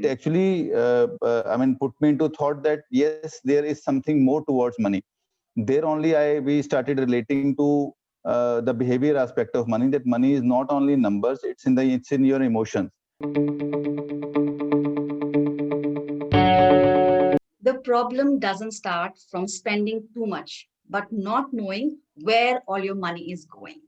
it actually put me into thought that yes, there is something more towards money. There only we started relating to the behavior aspect of money, that money is not only numbers, it's in your emotions. The problem doesn't start from spending too much, but not knowing where all your money is going.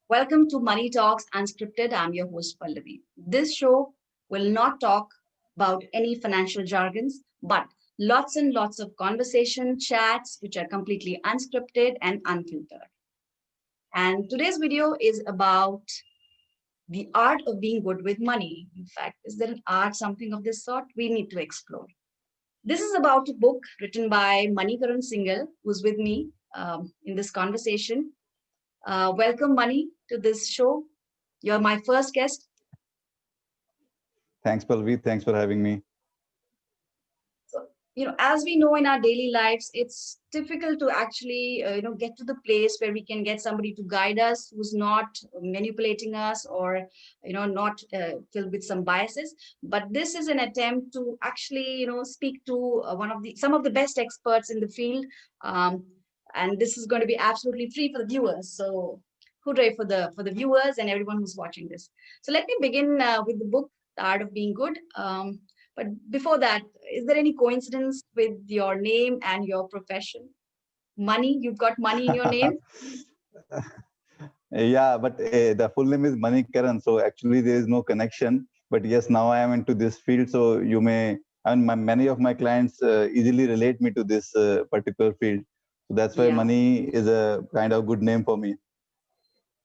Welcome to Money Talks Unscripted. I'm your host, Pallavi. This show will not talk about any financial jargons, but lots and lots of conversation, chats, which are completely unscripted and unfiltered. And today's video is about the art of being good with money. In fact, is there an art, something of this sort? We need to explore. This is about a book written by Manikaran Singhal, who's with me in this conversation. Welcome, Mani, to this show. You're my first guest. Thanks, Palvi. Thanks for having me. So, as we know in our daily lives, it's difficult to actually, get to the place where we can get somebody to guide us who's not manipulating us or, not filled with some biases. But this is an attempt to actually, speak to some of the best experts in the field. And this is going to be absolutely free for the viewers. So hooray for the viewers and everyone who's watching this. So let me begin with the book, The Art of Being Good. But before that, is there any coincidence with your name and your profession? Money, you've got money in your name? Yeah, but the full name is Manikaran, so actually there is no connection. But yes, now I am into this field, so you may, many of my clients easily relate me to this particular field. So that's why Yeah. Money is a kind of good name for me.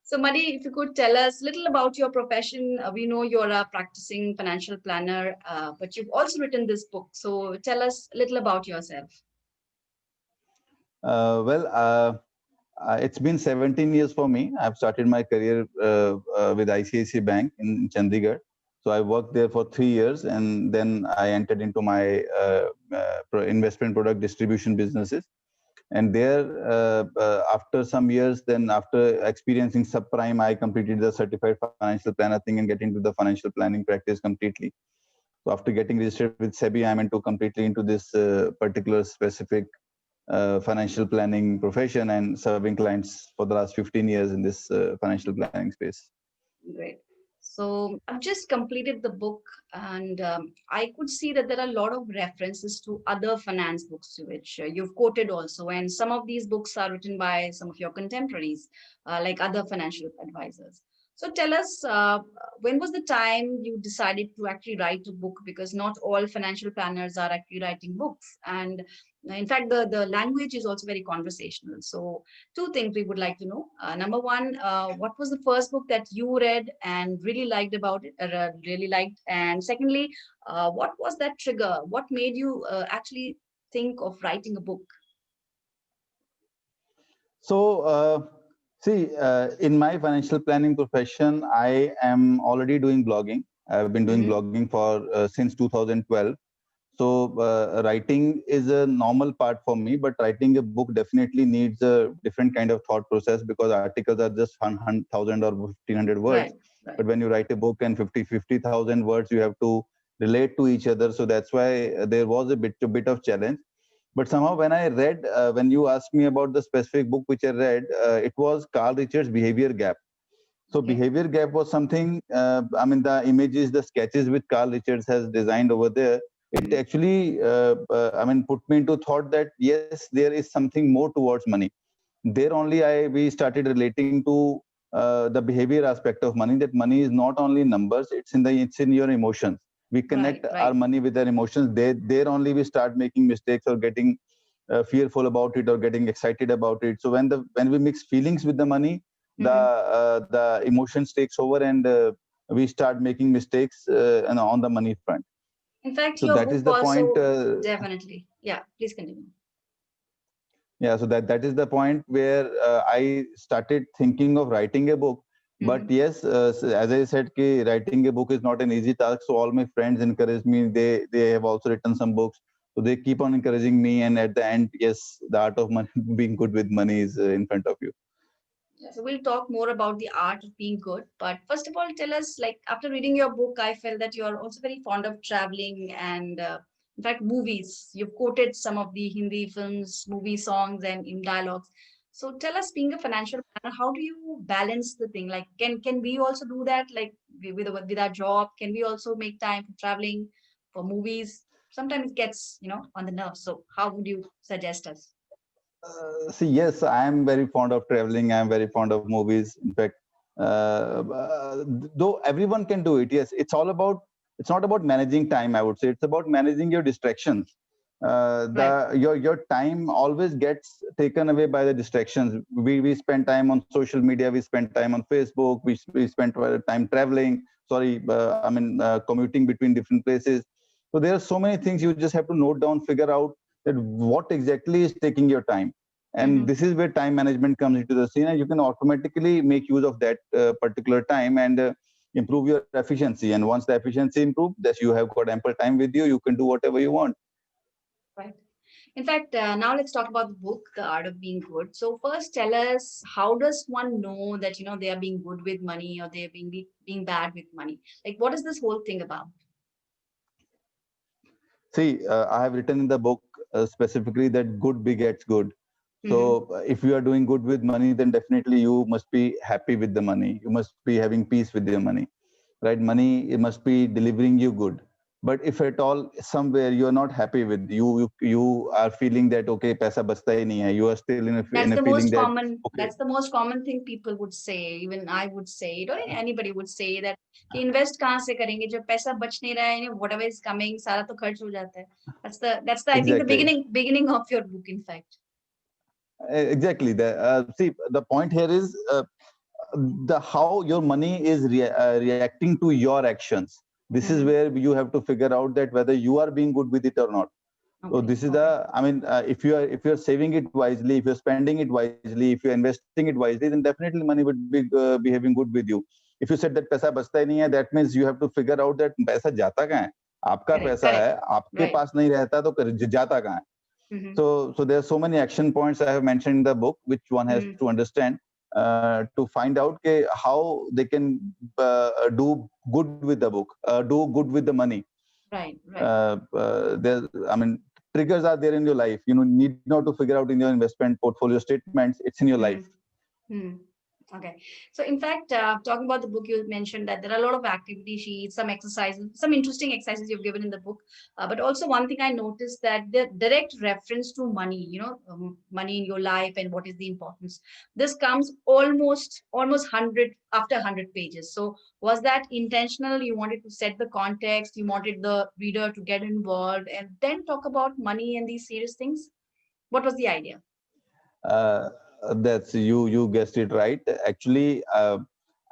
So, Mani, if you could tell us a little about your profession. We know you're a practicing financial planner, but you've also written this book. So, tell us a little about yourself. It's been 17 years for me. I've started my career with ICICI Bank in Chandigarh. So I worked there for 3 years, and then I entered into my investment product distribution businesses. And there, after some years, then after experiencing subprime, I completed the certified financial planner thing and get into the financial planning practice completely. So after getting registered with SEBI, I'm into completely into this particular specific financial planning profession and serving clients for the last 15 years in this financial planning space. Great. So I've just completed the book, and I could see that there are a lot of references to other finance books, which you've quoted also. And some of these books are written by some of your contemporaries, like other financial advisors. So tell us, when was the time you decided to actually write a book? Because not all financial planners are actually writing books. And in fact, the language is also very conversational. So two things we would like to know. Number one, what was the first book that you read and really liked about it, or really liked? And secondly, what was that trigger? What made you actually think of writing a book? So, in my financial planning profession, I am already doing blogging. I've been doing blogging for since 2012. So writing is a normal part for me, but writing a book definitely needs a different kind of thought process, because articles are just 1,000 or 1,500 words. Right, right. But when you write a book and 50,000 words, you have to relate to each other. So that's why there was a bit of challenge. But somehow when I read, when you asked me about the specific book which I read, it was Carl Richards' Behavior Gap. So Okay. Behavior Gap was something, the images, the sketches which Carl Richards has designed over there, it actually, put me into thought that yes, there is something more towards money. There only we started relating to the behavior aspect of money, that money is not only numbers, it's in your emotions. We Right, connect our right. money with our emotions. There only we start making mistakes or getting fearful about it or getting excited about it. So when we mix feelings with the money, the emotions takes over, and we start making mistakes on the money front. In fact, So your that book is the point. also definitely. Yeah, please continue. Yeah, so that is the point where I started thinking of writing a book. But yes, as I said, writing a book is not an easy task. So all my friends encourage me. They have also written some books. So they keep on encouraging me. And at the end, yes, the art of money, being good with money is in front of you. So we'll talk more about the art of being good. But first of all, tell us, like, after reading your book, I felt that you're also very fond of traveling and, in fact, movies. You've quoted some of the Hindi films, movie songs, and in dialogues. So tell us, being a financial planner, how do you balance the thing? Like, can we also do that? Like with our job, can we also make time for traveling, for movies? Sometimes it gets, on the nerves. So how would you suggest us? See, yes, I am very fond of traveling. I am very fond of movies. In fact, though everyone can do it, yes, it's not about managing time. I would say it's about managing your distractions. Right. Your time always gets taken away by the distractions. We spend time on social media. We spend time on Facebook. We spend time traveling. Sorry, commuting between different places. So there are so many things you just have to note down, figure out that what exactly is taking your time, and Mm-hmm. this is where time management comes into the scene, and you can automatically make use of that particular time and improve your efficiency. And once the efficiency improves, that you have got ample time with you, you can do whatever you want. Right. In fact, now let's talk about the book, The Art of Being Good. So first, tell us, how does one know that they are being good with money or they're being bad with money? Like, what is this whole thing about? See, I have written in the book specifically that good begets good. Mm-hmm. So if you are doing good with money, then definitely you must be happy with the money. You must be having peace with your money, right? Money, it must be delivering you good. But if at all somewhere you are not happy with, you are feeling that okay, paisa bachta hi nahi hai. You are still in That's a the feeling most that common. okay, That's the most common thing people would say. Even I would say it, or anybody would say that कि invest कहाँ से करेंगे जब पैसा बच नहीं रहा है, whatever is coming सारा तो खर्च हो जाता है. That's the I think the exactly. beginning of your book, in fact. Exactly. See, the point here is the how your money is reacting to your actions. This is Mm-hmm. where you have to figure out that whether you are being good with it or not. So Okay. this is Okay. the, if you're saving it wisely, if you're spending it wisely, if you're investing it wisely, then definitely money would be behaving good with you. If you said that पैसा बचता ही नहीं है, that means you have to figure out that पैसा जाता कहाँ है. आपका Correct. पैसा है, Correct. आपके Right. पास नहीं रहता तो जाता कहाँ है. Mm-hmm. So there are so many action points I have mentioned in the book, which one has Mm-hmm. to understand to find out how they can do good with the book, do good with the money. Right. Right. There, I mean, triggers are there in your life. You know, need not to figure out in your investment portfolio statements. It's in your life. Mm-hmm. Okay. So, in fact, talking about the book, you mentioned that there are a lot of activity sheets, some exercises, some interesting exercises you've given in the book. But also, one thing I noticed that the direct reference to money, money in your life and what is the importance. This comes almost 100 after 100 pages. So, was that intentional? You wanted to set the context, you wanted the reader to get involved, and then talk about money and these serious things. What was the idea? Uh, that's you guessed it right. Actually,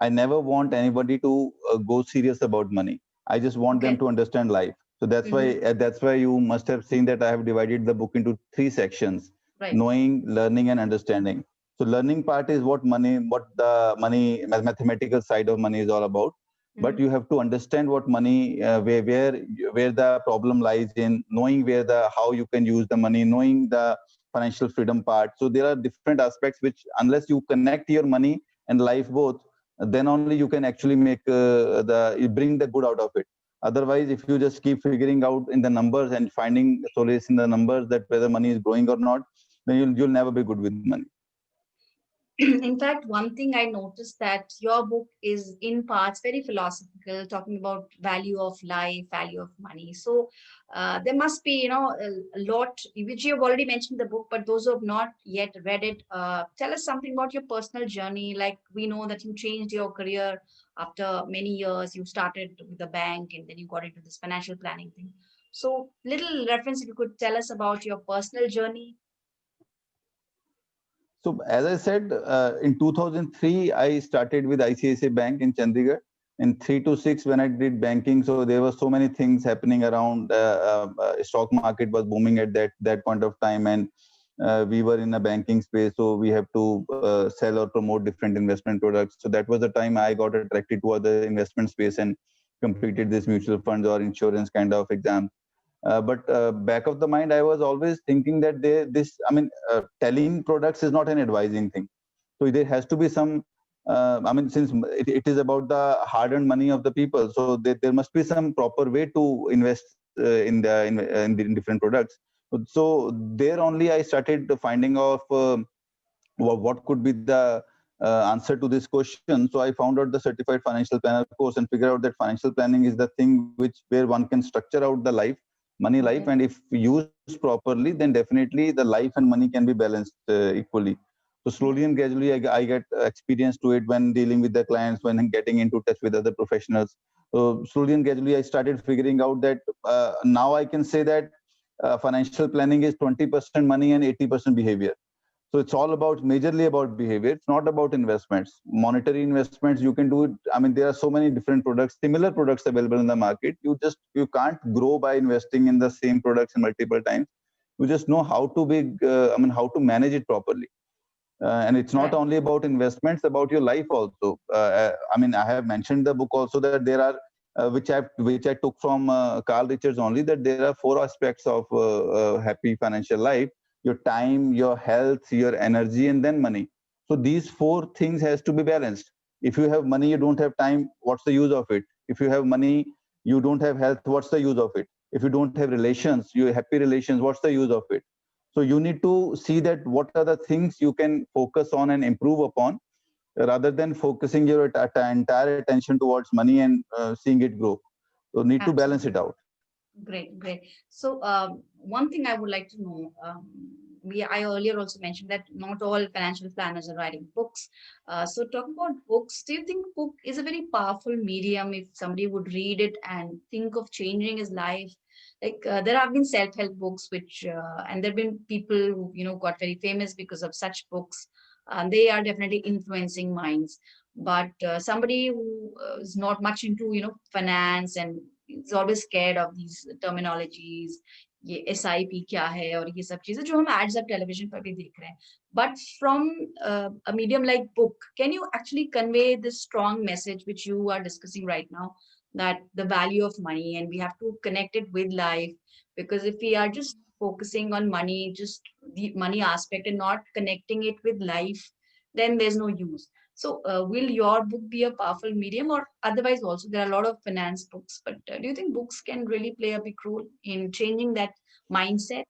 I never want anybody to go serious about money. I just want them Okay. to understand life. So Mm-hmm. that's why you must have seen that I have divided the book into three sections: Right. knowing, learning, and understanding. So learning part is what the money mathematical side of money is all about. But Mm-hmm. you have to understand what money where the problem lies in, knowing where the how you can use the money, knowing the financial freedom part. So there are different aspects which, unless you connect your money and life both, then only you can actually make you bring the good out of it. Otherwise, if you just keep figuring out in the numbers and finding solace in the numbers that whether money is growing or not, then you'll never be good with money. In fact, one thing I noticed that your book is in parts very philosophical, talking about value of life, value of money. So there must be, a lot which you have already mentioned in the book, but those who have not yet read it, tell us something about your personal journey. Like we know that you changed your career after many years. You started with the bank and then you got into this financial planning thing. So little reference, if you could tell us about your personal journey. So as I said, in 2003, I started with ICICI Bank in Chandigarh. In 3 to 6, when I did banking, so there were so many things happening around. Stock market was booming at that point of time, and we were in a banking space, so we have to sell or promote different investment products. So that was the time I got attracted to other investment space and completed this mutual funds or insurance kind of exam. But back of the mind, I was always thinking that telling products is not an advising thing. So there has to be some, I mean, since it is about the hard-earned money of the people, so there must be some proper way to invest in different products. So there only I started finding of what could be the answer to this question. So I found out the certified financial planner course and figure out that financial planning is the thing where one can structure out the life, money life, and if used properly, then definitely the life and money can be balanced equally. So slowly and gradually, I get experience to it when dealing with the clients, when getting into touch with other professionals. So slowly and gradually, I started figuring out that now I can say that financial planning is 20% money and 80% behavior. So it's all about majorly about behavior. It's not about investments. Monetary investments, you can do it. I mean, there are so many different products, similar products available in the market. You can't grow by investing in the same products multiple times. You just know how to be, I mean, how to manage it properly. And it's not only about investments, about your life also. I mean, I have mentioned the book also that there are, which I took from Carl Richards only, that there are four aspects of happy financial life: your time, your health, your energy, and then money. So these four things has to be balanced. If you have money, you don't have time, what's the use of it? If you have money, you don't have health, what's the use of it? If you don't have relations, you happy relations, what's the use of it? So you need to see that what are the things you can focus on and improve upon, rather than focusing your entire attention towards money and seeing it grow. So need to balance it out. Great, great. So one thing I would like to know, I earlier also mentioned that not all financial planners are writing books. So talk about books. Do you think book is a very powerful medium if somebody would read it and think of changing his life? Like there have been self-help books, which and there have been people who got very famous because of such books. They are definitely influencing minds. But somebody who is not much into finance and is always scared of these terminologies, ये SIP क्या है और ये सब चीजें जो हम ads अब television पर भी देख रहे हैं. But from a medium like book, can you actually convey this strong message which you are discussing right now, that the value of money and we have to connect it with life? Because if we are just focusing on money, just the money aspect and not connecting it with life, then there's no use. So, will your book be a powerful medium, or otherwise also there are a lot of finance books? But do you think books can really play a big role in changing that mindset?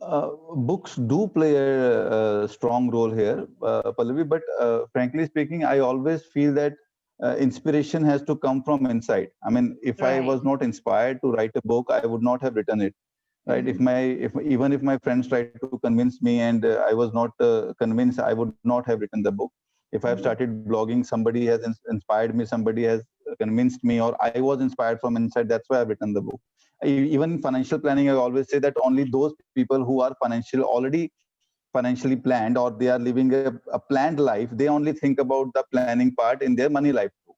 Books do play a strong role here, Pallavi. But frankly speaking, I always feel that inspiration has to come from inside. I mean, if I Right. was not inspired to write a book, I would not have written it. Right? If even if my friends tried to convince me and I was not convinced, I would not have written the book. If I've started blogging, somebody has inspired me, somebody has convinced me, or I was inspired from inside. That's why I've written the book. Even in financial planning, I always say that only those people who are already financially planned, or they are living a planned life, they only think about the planning part in their money life too.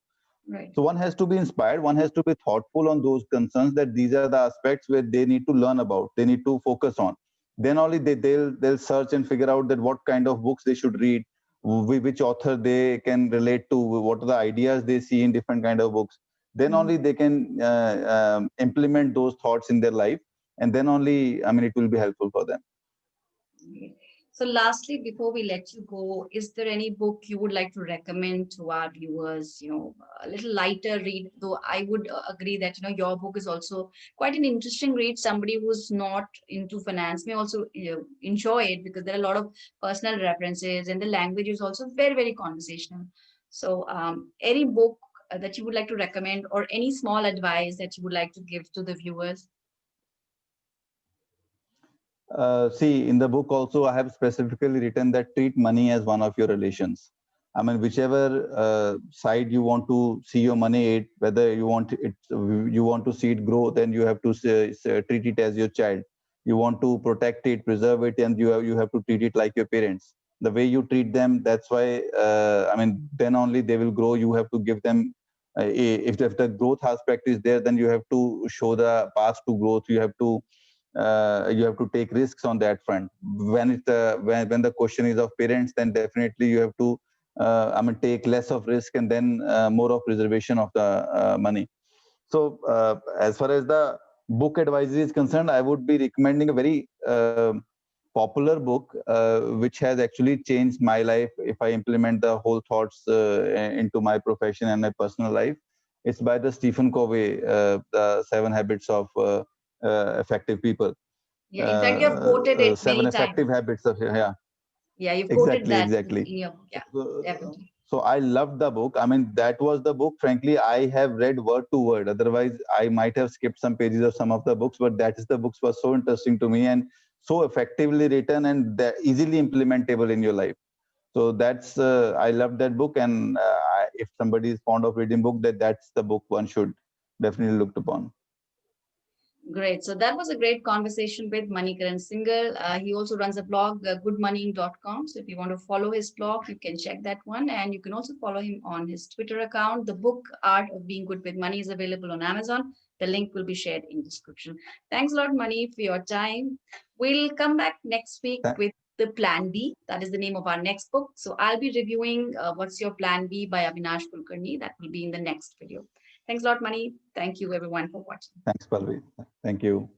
Right. So one has to be inspired, one has to be thoughtful on those concerns, that these are the aspects where they need to learn about, they need to focus on. Then only they'll search and figure out that what kind of books they should read, which author they can relate to, what are the ideas they see in different kind of books. Then only they can implement those thoughts in their life, and then only, I mean, it will be helpful for them. Okay. So lastly, before we let you go, is there any book you would like to recommend to our viewers, a little lighter read, though I would agree that, your book is also quite an interesting read. Somebody who's not into finance may also enjoy it because there are a lot of personal references and the language is also very, very conversational. So any book that you would like to recommend or any small advice that you would like to give to the viewers? See, in the book also, I have specifically written that treat money as one of your relations. I mean, whichever side you want to see your money at, whether you want to see it grow, then you have to treat it as your child. You want to protect it, preserve it, and you have to treat it like your parents. The way you treat them, that's why, I mean, then only they will grow. You have to give them, if the growth aspect is there, then you have to show the path to growth. You have to take risks on that front. When the question is of parents, then definitely you have to I mean, take less of risk and then more of preservation of the money. So as far as the book advisory is concerned, I would be recommending a very popular book which has actually changed my life if I implement the whole thoughts into my profession and my personal life. It's by the Stephen Covey, the 7 Habits of Effective People. Yeah, in fact, you have quoted it Seven many times. Effective Habits of, yeah, Yeah, you've quoted exactly, that exactly. in your book. Yeah, So, definitely. so I loved the book. I mean, that was the book. Frankly, I have read word to word. Otherwise, I might have skipped some pages of some of the books. But that is the books was so interesting to me and so effectively written and easily implementable in your life. So that's I love that book. And if somebody is fond of reading book, that's the book one should definitely look upon. Great. So that was a great conversation with Manikaran Singhal. He also runs a blog, goodmoneying.com. So if you want to follow his blog, you can check that one. And you can also follow him on his Twitter account. The book Art of Being Good with Money is available on Amazon. The link will be shared in description. Thanks a lot, Mani, for your time. We'll come back next week Tha- with the Plan B. That is the name of our next book. So I'll be reviewing What's Your Plan B by Avinash Kulkarni. That will be in the next video. Thanks a lot, Mani. Thank you, everyone, for watching. Thanks, Palvi. Thank you.